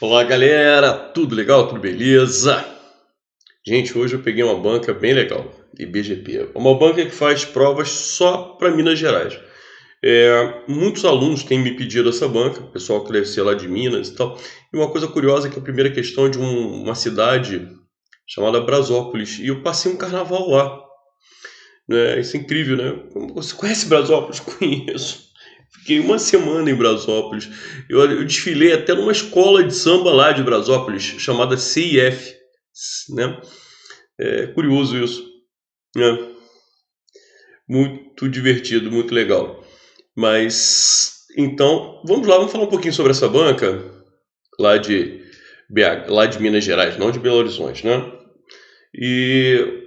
Olá galera, tudo legal? Tudo beleza? Gente, hoje eu peguei uma banca bem legal, IBGP. É uma banca que faz provas só para Minas Gerais. Muitos alunos têm me pedido essa banca, pessoal que deve ser lá de Minas e tal. E uma coisa curiosa é que a primeira questão é de uma cidade chamada Brasópolis. E eu passei um carnaval lá, né? Isso é incrível, né? Você conhece Brasópolis? Conheço. Fiquei uma semana em Brasópolis. Eu desfilei até numa escola de samba lá de Brasópolis, chamada CIF, né? É curioso isso, né? Muito divertido, muito legal. Mas, então, vamos lá, vamos falar um pouquinho sobre essa banca lá de BH, lá de Minas Gerais, não de Belo Horizonte, né? E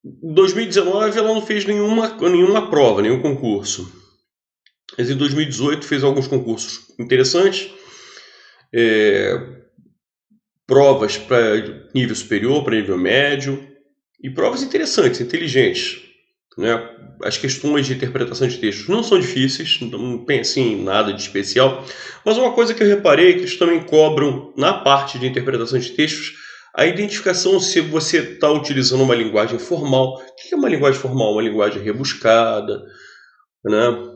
em 2019 ela não fez nenhuma prova, nenhum concurso. Mas em 2018 fez alguns concursos interessantes, é, provas para nível superior, para nível médio, e provas interessantes, inteligentes, né? As questões de interpretação de textos não são difíceis, não tem assim nada de especial, mas uma coisa que eu reparei é que eles também cobram, na parte de interpretação de textos, a identificação se você está utilizando uma linguagem formal. O que é uma linguagem formal? Uma linguagem rebuscada, né?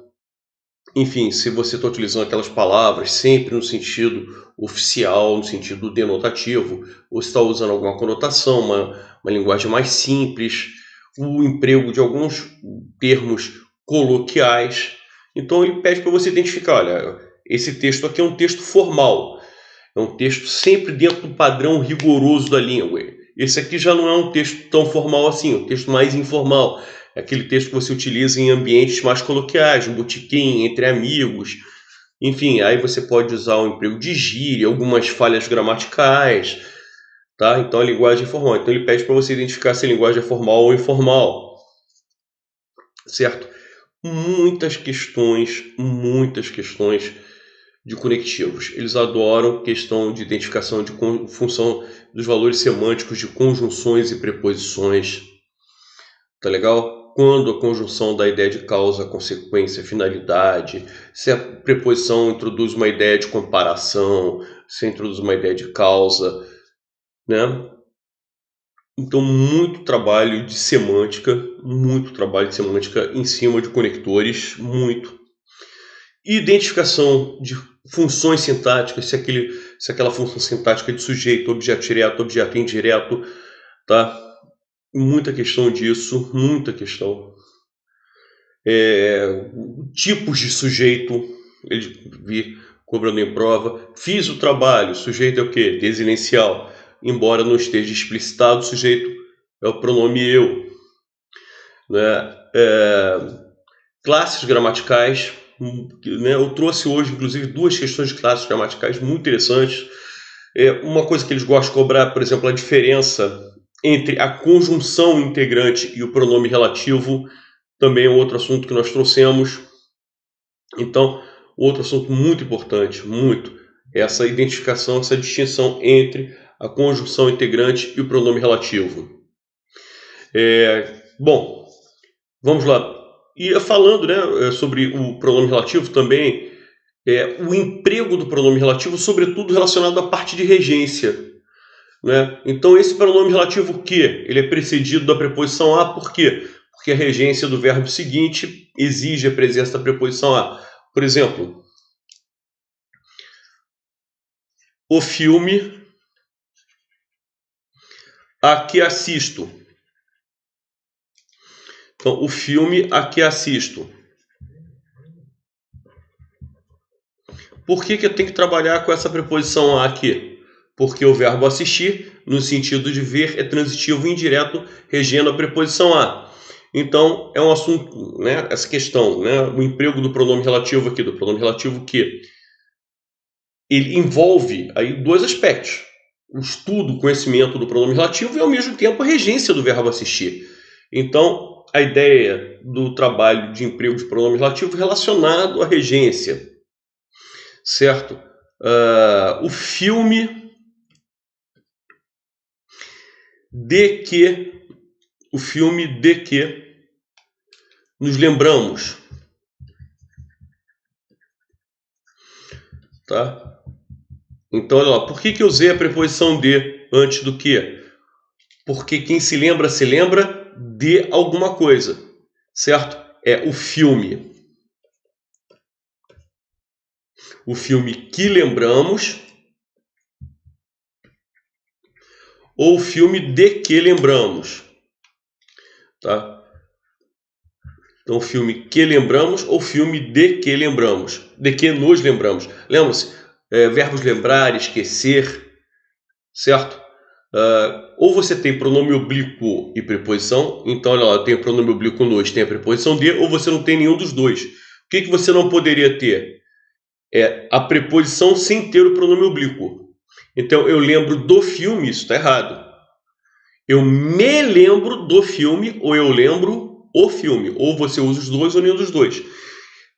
Enfim, se você está utilizando aquelas palavras sempre no sentido oficial, no sentido denotativo, ou se está usando alguma conotação, uma linguagem mais simples, o emprego de alguns termos coloquiais. Então ele pede para você identificar, olha, esse texto aqui é um texto formal, é um texto sempre dentro do padrão rigoroso da língua. Esse aqui já não é um texto tão formal assim, é um texto mais informal. É aquele texto que você utiliza em ambientes mais coloquiais, no botequim, entre amigos. Enfim, aí você pode usar o emprego de gíria, algumas falhas gramaticais, tá? Então a linguagem é formal. Então ele pede para você identificar se a linguagem é formal ou informal, certo? Muitas questões de conectivos. Eles adoram questão de identificação de função dos valores semânticos de conjunções e preposições. Tá legal? Quando a conjunção da ideia de causa, consequência, finalidade, se a preposição introduz uma ideia de comparação, se introduz uma ideia de causa, né? Então, muito trabalho de semântica em cima de conectores, muito. Identificação de funções sintáticas, se aquela função sintática é de sujeito, objeto direto, objeto indireto, tá? Muita questão disso, muita questão. Tipos de sujeito, ele vi cobrando em prova. Fiz o trabalho, sujeito é o quê? Desinencial. Embora não esteja explicitado, o sujeito é o pronome eu. Né? Classes gramaticais, né? Eu trouxe hoje, inclusive, duas questões de classes gramaticais muito interessantes. Uma coisa que eles gostam de cobrar, por exemplo, a diferença entre a conjunção integrante e o pronome relativo, também é outro assunto que nós trouxemos. Então, outro assunto muito importante, muito, é essa identificação, essa distinção entre a conjunção integrante e o pronome relativo. Bom, vamos lá. E falando, né, sobre o pronome relativo também, o emprego do pronome relativo, sobretudo relacionado à parte de regência. Né? Então, esse pronome relativo que ele é precedido da preposição a, por quê? Porque a regência do verbo seguinte exige a presença da preposição a. Por exemplo, o filme a que assisto. Então, o filme a que assisto. Por que eu tenho que trabalhar com essa preposição a aqui? Porque o verbo assistir, no sentido de ver, é transitivo indireto, regendo a preposição a. Então, é um assunto, né, essa questão, né, o emprego do pronome relativo aqui, do pronome relativo que ele envolve aí dois aspectos. O estudo, o conhecimento do pronome relativo e, ao mesmo tempo, a regência do verbo assistir. Então, a ideia do trabalho de emprego de pronome relativo relacionado à regência, certo? O filme de que nos lembramos, tá? Então, olha lá, por que eu usei a preposição de antes do que? Porque quem se lembra de alguma coisa, certo? É o filme. O filme que lembramos ou o filme de que lembramos, tá? Então, filme que lembramos ou filme de que lembramos, de que nos lembramos. Lembra-se? Verbos lembrar, esquecer, certo? Ou você tem pronome oblíquo e preposição, então olha lá, tem o pronome oblíquo nos, tem a preposição de, ou você não tem nenhum dos dois. O que você não poderia ter? É a preposição sem ter o pronome oblíquo. Então, eu lembro do filme, isso está errado. Eu me lembro do filme, ou eu lembro o filme. Ou você usa os dois ou nenhum dos dois.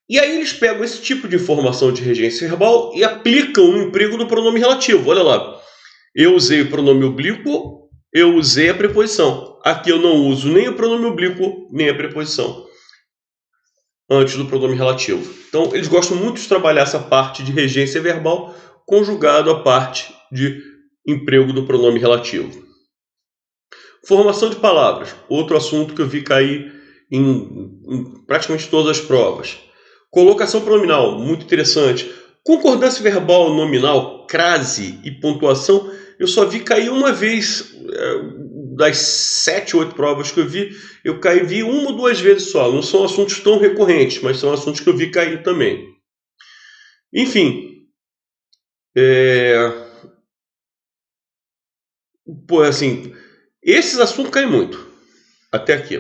E aí eles pegam esse tipo de informação de regência verbal e aplicam no emprego do pronome relativo. Olha lá. Eu usei o pronome oblíquo, eu usei a preposição. Aqui eu não uso nem o pronome oblíquo, nem a preposição antes do pronome relativo. Então, eles gostam muito de trabalhar essa parte de regência verbal conjugado à parte de emprego do pronome relativo. Formação de palavras, outro assunto que eu vi cair em praticamente todas as provas. Colocação pronominal, muito interessante. Concordância verbal nominal, crase e pontuação, eu só vi cair uma vez. Das 7, 8 provas que eu vi uma ou duas vezes só. Não são assuntos tão recorrentes, mas são assuntos que eu vi cair também. Enfim. Assim, esses assuntos caem muito. Até aqui.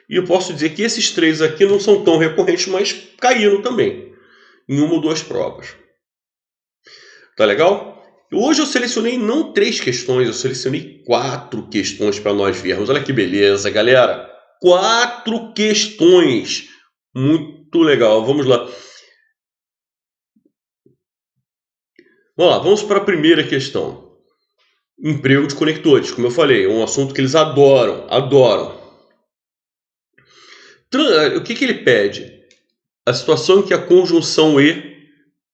E eu posso dizer que esses 3 aqui não são tão recorrentes, mas caíram também. Em uma ou duas provas. Tá legal? Hoje eu selecionei não 3 questões, eu selecionei 4 questões para nós vermos. Olha que beleza, galera! 4 questões! Muito legal, vamos lá. Vamos para a primeira questão. Emprego de conectores, como eu falei, é um assunto que eles adoram. O que ele pede? A situação em que a conjunção e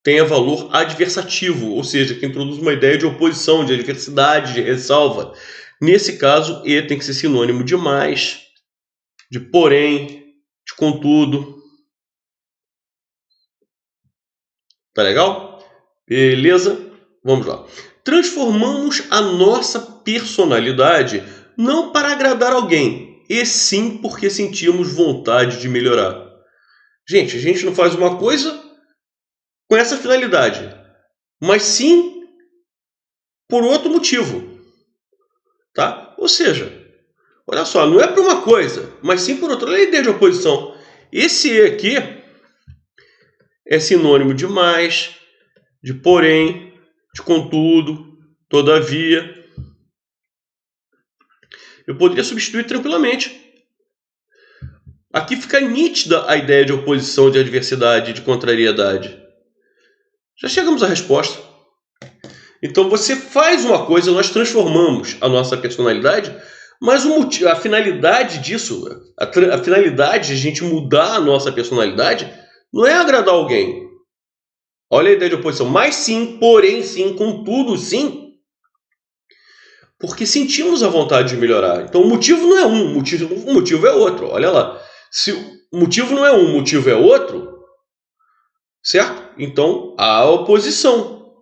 tenha valor adversativo, ou seja, que introduz uma ideia de oposição, de adversidade, de ressalva. Nesse caso, e tem que ser sinônimo de mais, de porém, de contudo. Tá legal? Beleza? Vamos lá. Transformamos a nossa personalidade não para agradar alguém, e sim porque sentimos vontade de melhorar. Gente, a gente não faz uma coisa com essa finalidade, mas sim por outro motivo, tá? Ou seja, olha só, não é por uma coisa, mas sim por outra. Olha a ideia de oposição. Esse e aqui é sinônimo de mais, de porém, de contudo, todavia. Eu poderia substituir tranquilamente. Aqui fica nítida a ideia de oposição, de adversidade, de contrariedade. Já chegamos à resposta. Então você faz uma coisa, nós transformamos a nossa personalidade, mas a finalidade disso, a finalidade de a gente mudar a nossa personalidade, não é agradar alguém. Olha a ideia de oposição. Mas sim, porém sim, contudo sim. Porque sentimos a vontade de melhorar. Então o motivo não é um, o motivo é outro. Olha lá. Se o motivo não é um, o motivo é outro, certo? Então há oposição.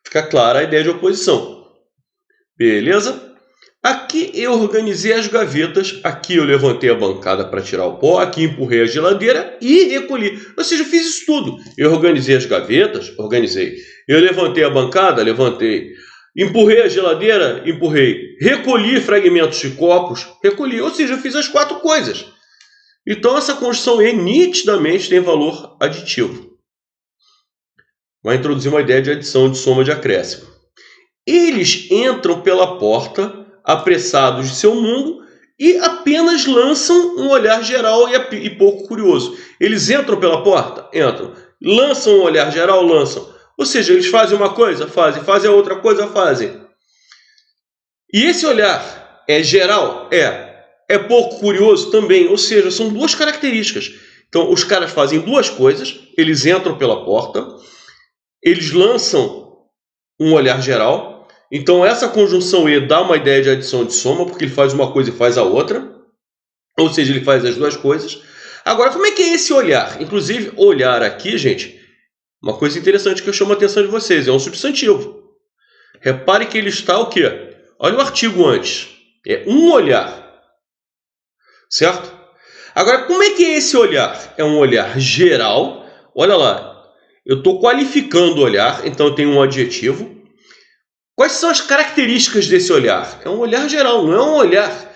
Fica clara a ideia de oposição. Beleza? Aqui eu organizei as gavetas, aqui eu levantei a bancada para tirar o pó, aqui empurrei a geladeira e recolhi. Ou seja, eu fiz isso tudo. Eu organizei as gavetas, organizei. Eu levantei a bancada, levantei. Empurrei a geladeira, empurrei. Recolhi fragmentos de copos, recolhi. Ou seja, eu fiz as 4 coisas. Então essa construção E nitidamente tem valor aditivo. Vai introduzir uma ideia de adição, de soma, de acréscimo. Eles entram pela porta, apressados de seu mundo, e apenas lançam um olhar geral e pouco curioso. Eles entram pela porta? Entram. Lançam um olhar geral? Lançam. Ou seja, eles fazem uma coisa? Fazem. Fazem a outra coisa? Fazem. E esse olhar é geral? É pouco curioso? Também. Ou seja, são 2 características. Então, os caras fazem 2 coisas. Eles entram pela porta. eles lançam um olhar geral. Então essa conjunção E dá uma ideia de adição de soma, porque ele faz uma coisa e faz a outra. Ou seja, ele faz as duas coisas. Agora, como é que é esse olhar? Inclusive, olhar aqui, gente, uma coisa interessante que eu chamo a atenção de vocês, é um substantivo. Repare que ele está o quê? Olha o artigo antes. É um olhar. Certo? Agora, como é que é esse olhar? É um olhar geral. Olha lá, eu estou qualificando o olhar, então eu tenho um adjetivo. Quais são as características desse olhar? É um olhar geral, não é um olhar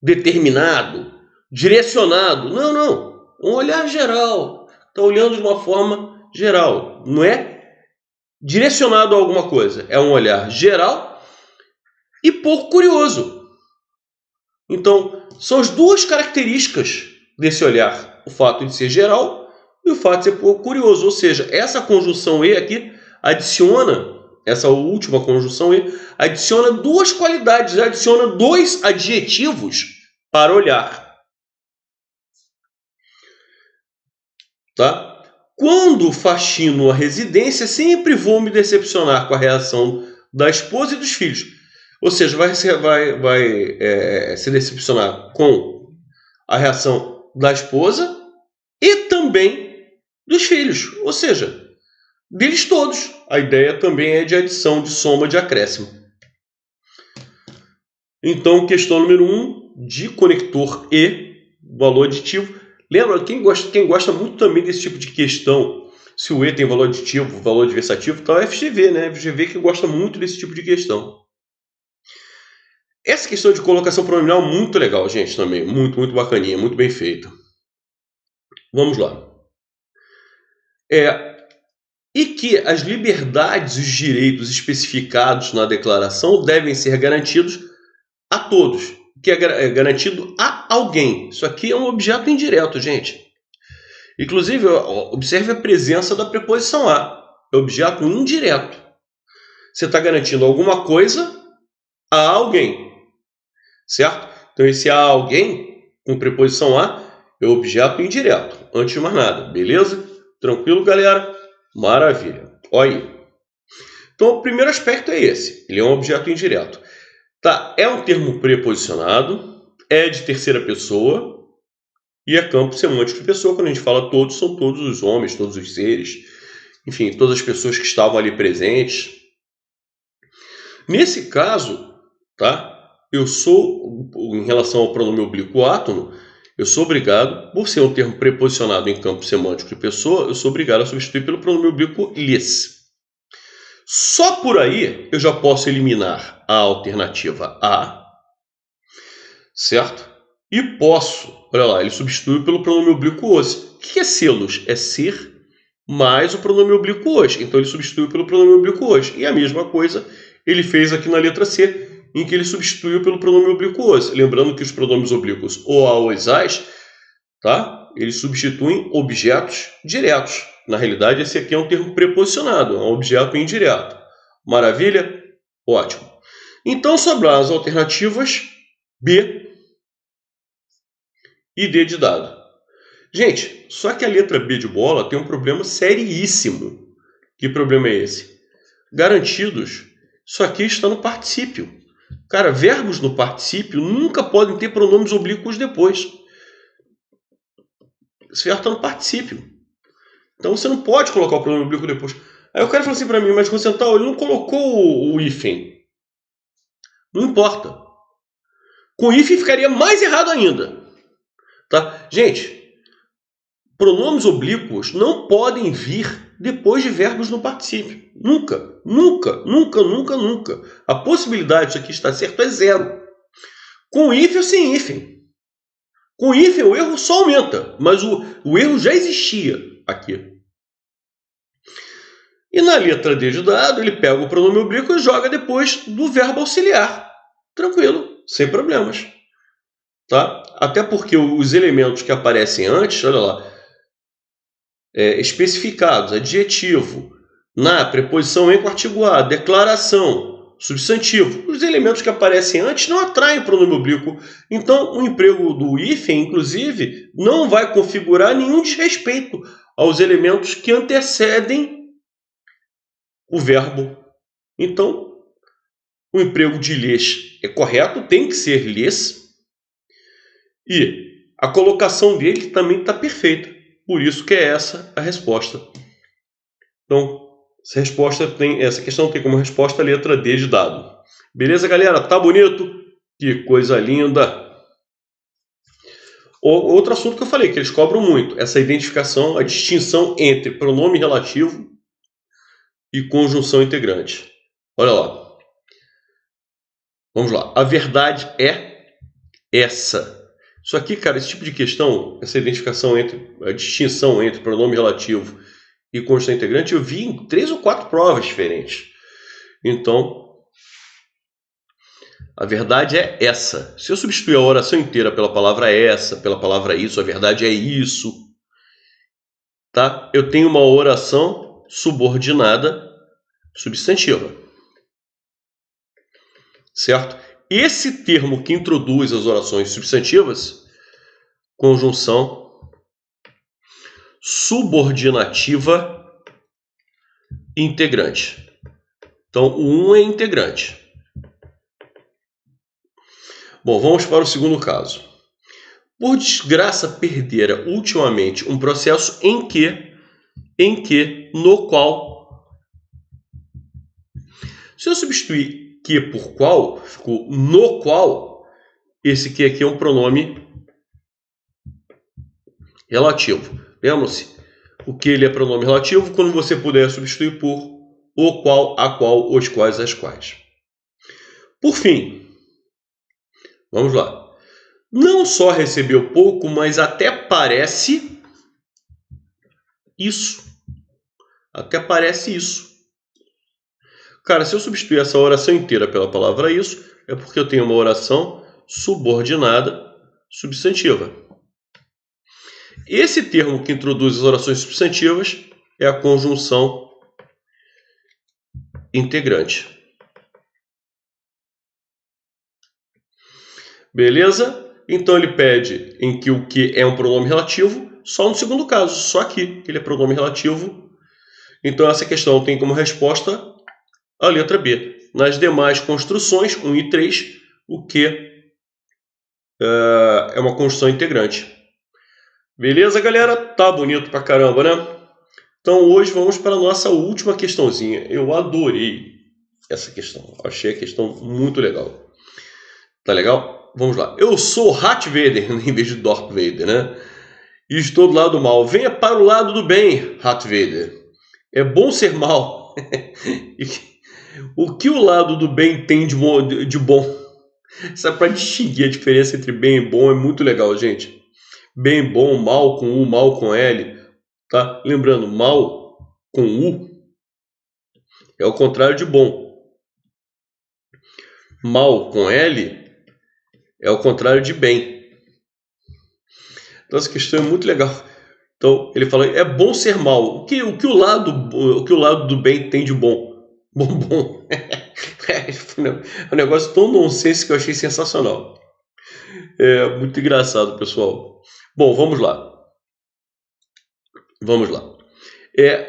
determinado, direcionado. Não, não. Um olhar geral. Está olhando de uma forma geral. Não é direcionado a alguma coisa. É um olhar geral e pouco curioso. Então, são as duas características desse olhar. O fato de ser geral e o fato de ser pouco curioso. Ou seja, essa conjunção E aqui adiciona, essa última conjunção E, adiciona duas qualidades, adiciona dois adjetivos para olhar. Tá? Quando faxino a residência, sempre vou me decepcionar com a reação da esposa e dos filhos. Ou seja, vai se decepcionar com a reação da esposa e também dos filhos. Ou seja, deles todos. A ideia também é de adição, de soma, de acréscimo. Então, questão número 1, de conector E, valor aditivo. Lembra, quem gosta muito também desse tipo de questão, se o E tem valor aditivo, valor adversativo, tá o FGV, né? FGV que gosta muito desse tipo de questão. Essa questão de colocação pronominal é muito legal, gente, também. Muito, muito bacaninha, muito bem feita. Vamos lá. E que as liberdades e os direitos especificados na declaração devem ser garantidos a todos, que é garantido a alguém. Isso aqui é um objeto indireto, gente. Inclusive, observe a presença da preposição a. É objeto indireto. Você está garantindo alguma coisa a alguém. Certo? Então, esse a alguém, com preposição a, é objeto indireto. Antes de mais nada. Beleza? Tranquilo, galera? Maravilha. Olha aí. Então, o primeiro aspecto é esse. Ele é um objeto indireto. Tá? É um termo preposicionado, é de terceira pessoa e é campo semântico de pessoa. Quando a gente fala todos, são todos os homens, todos os seres, enfim, todas as pessoas que estavam ali presentes. Nesse caso, tá? Eu sou, em relação ao pronome oblíquo átono, eu sou obrigado, por ser um termo preposicionado em campo semântico de pessoa, eu sou obrigado a substituir pelo pronome oblíquo lhes. Só por aí eu já posso eliminar a alternativa a, certo? E posso, olha lá, ele substitui pelo pronome oblíquo os. O que é selos? É ser mais o pronome oblíquo os. Então ele substituiu pelo pronome oblíquo os. E a mesma coisa ele fez aqui na letra C, em que ele substituiu pelo pronome oblíquo os. Lembrando que os pronomes oblíquos ou a ou as, tá? Eles substituem objetos diretos. Na realidade, esse aqui é um termo preposicionado, é um objeto indireto. Maravilha? Ótimo. Então, sobraram as alternativas B e D de dado. Gente, só que a letra B de bola tem um problema seríssimo. Que problema é esse? Garantidos, isso aqui está no particípio. Cara, verbos no particípio nunca podem ter pronomes oblíquos depois. Esse verbo está no particípio. Então você não pode colocar o pronome oblíquo depois. Aí o cara falou assim para mim, mas Rosenthal, ele não colocou o hífen. Não importa. Com hífen ficaria mais errado ainda. Tá? Gente, pronomes oblíquos não podem vir depois de verbos no particípio. Nunca, nunca, nunca, nunca, nunca. A possibilidade disso aqui estar certo é zero. Com hífen ou sem hífen. Com hífen o erro só aumenta, mas o erro já existia aqui. E na letra D de dado, ele pega o pronome oblíquo e joga depois do verbo auxiliar. Tranquilo, sem problemas. Tá? Até porque os elementos que aparecem antes, olha lá, especificados, adjetivo, na preposição em com artigo a, declaração, substantivo. Os elementos que aparecem antes não atraem o pronome oblíquo. Então, o emprego do hífen, inclusive, não vai configurar nenhum desrespeito aos elementos que antecedem o verbo. Então, o emprego de lhes é correto, tem que ser lhes. E a colocação dele também está perfeita. Por isso que é essa a resposta. Então, essa questão tem como resposta a letra D de dado. Beleza, galera? Tá bonito? Que coisa linda! Outro assunto que eu falei, que eles cobram muito, essa identificação, a distinção entre pronome relativo e conjunção integrante. Olha lá. Vamos lá. A verdade é essa. Isso aqui, cara, esse tipo de questão, essa identificação a distinção entre pronome relativo e conjunção integrante, eu vi em 3 ou 4 provas diferentes. Então, a verdade é essa. Se eu substituir a oração inteira pela palavra essa, pela palavra isso, a verdade é isso, tá? Eu tenho uma oração subordinada substantiva. Certo? Esse termo que introduz as orações substantivas, conjunção subordinativa integrante. Então, o 1 é integrante. Bom, vamos para o segundo caso. Por desgraça, perdera ultimamente um processo no qual, se eu substituir que por qual, ficou no qual, esse que aqui é um pronome relativo. Lembram-se? O que ele é pronome relativo quando você puder substituir por o qual, a qual, os quais, as quais. Por fim, vamos lá. Não só recebeu pouco, mas até parece isso. Até parece isso. Cara, se eu substituir essa oração inteira pela palavra isso, é porque eu tenho uma oração subordinada substantiva. Esse termo que introduz as orações substantivas é a conjunção integrante. Beleza? Então ele pede em que o que é um pronome relativo, só no segundo caso, só aqui, que ele é pronome relativo. Então essa questão tem como resposta a letra B. Nas demais construções, 1 e 3, o que é uma construção integrante. Beleza, galera? Tá bonito pra caramba, né? Então hoje vamos para a nossa última questãozinha. Eu adorei essa questão. Achei a questão muito legal. Tá legal? Vamos lá. Eu sou Darth Vader, em vez de Darth Vader, né? E estou do lado do mal. Venha para o lado do bem, Darth Vader. É bom ser mal. O que o lado do bem tem de bom? Sabe, para distinguir a diferença entre bem e bom é muito legal, gente. Bem, bom, mal com U, mal com L. Tá? Lembrando, mal com U é o contrário de bom. Mal com L é o contrário de bem. Então essa questão é muito legal. Então ele fala, é bom ser mal. O que o lado do bem tem de bom? Bom. É um negócio tão nonsense que eu achei sensacional. É muito engraçado, pessoal. Bom, vamos lá.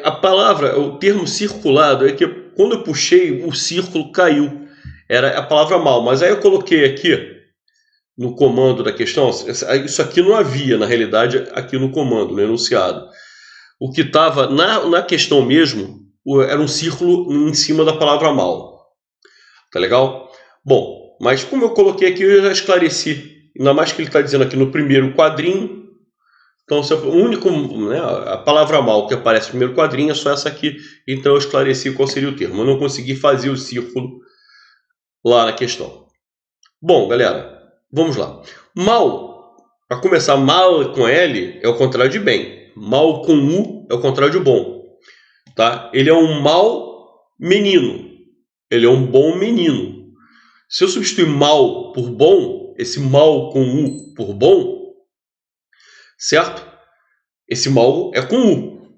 A palavra, o termo circulado, é que quando eu puxei, o círculo caiu. Era a palavra mal, mas aí eu coloquei aqui no comando da questão, isso aqui não havia, na realidade, aqui no comando, no enunciado. O que estava na questão mesmo era um círculo em cima da palavra mal. Tá legal? Bom, mas como eu coloquei aqui, eu já esclareci. Ainda mais que ele está dizendo aqui no primeiro quadrinho. Então, o único, né, a palavra mal que aparece no primeiro quadrinho é só essa aqui. Então, eu esclareci qual seria o termo. Eu não consegui fazer o círculo lá na questão. Bom, galera, vamos lá. Mal, para começar, mal com L é o contrário de bem. Mal com U é o contrário de bom. Tá? Ele é um mau menino. Ele é um bom menino. Se eu substituir mal por bom, esse mal com U por bom, certo? Esse mal é com U.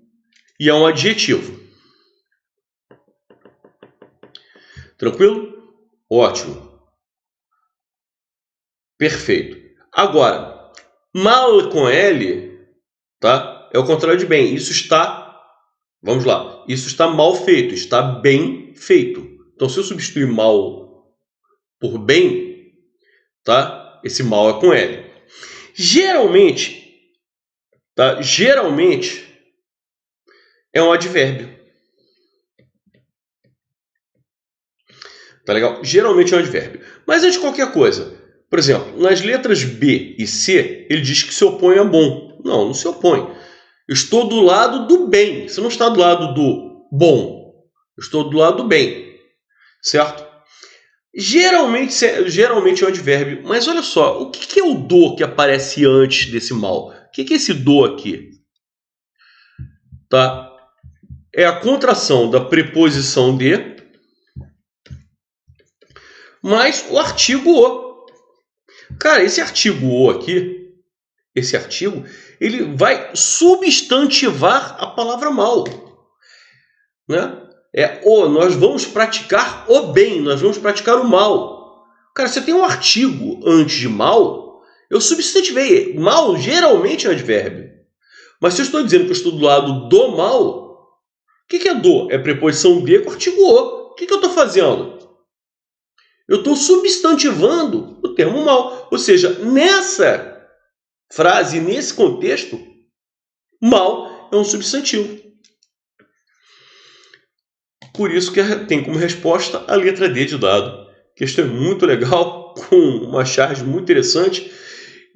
E é um adjetivo. Tranquilo? Ótimo. Perfeito. Agora, mal com L, tá? É o contrário de bem. Isso está Vamos lá. Isso está mal feito, está bem feito. Então, se eu substituir mal por bem, tá? Esse mal é com L. Geralmente, tá? Geralmente é um advérbio. Tá legal? Geralmente é um advérbio. Mas antes de qualquer coisa, por exemplo, nas letras B e C, ele diz que se opõe a bom. Não, não se opõe. Eu estou do lado do bem. Você não está do lado do bom. Eu estou do lado do bem. Certo? Geralmente é um advérbio. Mas olha só, o que é o do que aparece antes desse mal? O que é esse do aqui? Tá? É a contração da preposição de mais o artigo o. Cara, esse artigo o aqui, esse artigo, ele vai substantivar a palavra mal. Né? Nós vamos praticar o bem, nós vamos praticar o mal. Cara, você tem um artigo antes de mal, eu substantivei. Mal geralmente é um advérbio. Mas se eu estou dizendo que eu estou do lado do mal, o que é do? É preposição de com artigo o. O que eu estou fazendo? Eu estou substantivando o termo mal. Ou seja, nessa frase, nesse contexto, mal é um substantivo. Por isso que tem como resposta a letra D de dado. Questão muito legal, com uma charge muito interessante,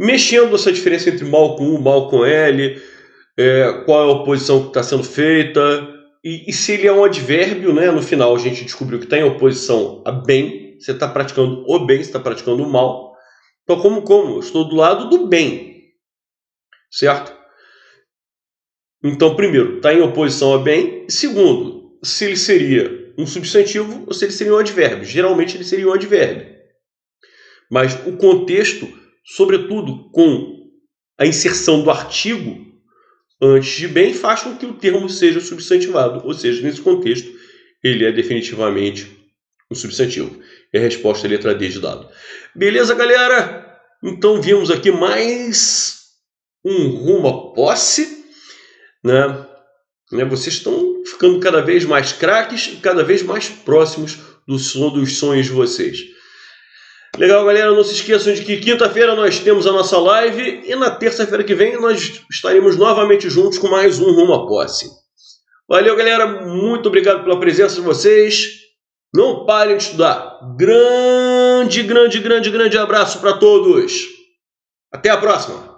mexendo essa diferença entre mal com U, mal com L, qual é a oposição que está sendo feita, e se ele é um advérbio, né? No final a gente descobriu que está em oposição a bem, você está praticando o bem, você está praticando o mal. Então, como? Eu estou do lado do bem, certo? Então, primeiro, está em oposição a bem, e segundo, se ele seria um substantivo ou se ele seria um advérbio. Geralmente ele seria um advérbio. Mas o contexto, sobretudo com a inserção do artigo antes de bem, faz com que o termo seja substantivado. Ou seja, nesse contexto, ele é definitivamente um substantivo. E a resposta é a letra D de dado. Beleza, galera? Então vimos aqui mais um rumo à posse, né? Vocês estão ficando cada vez mais craques e cada vez mais próximos dos sonhos de vocês. Legal, galera, não se esqueçam de que quinta-feira nós temos a nossa live e na terça-feira que vem nós estaremos novamente juntos com mais um Rumo à Posse. Valeu, galera, muito obrigado pela presença de vocês. Não parem de estudar. Grande abraço para todos. Até a próxima.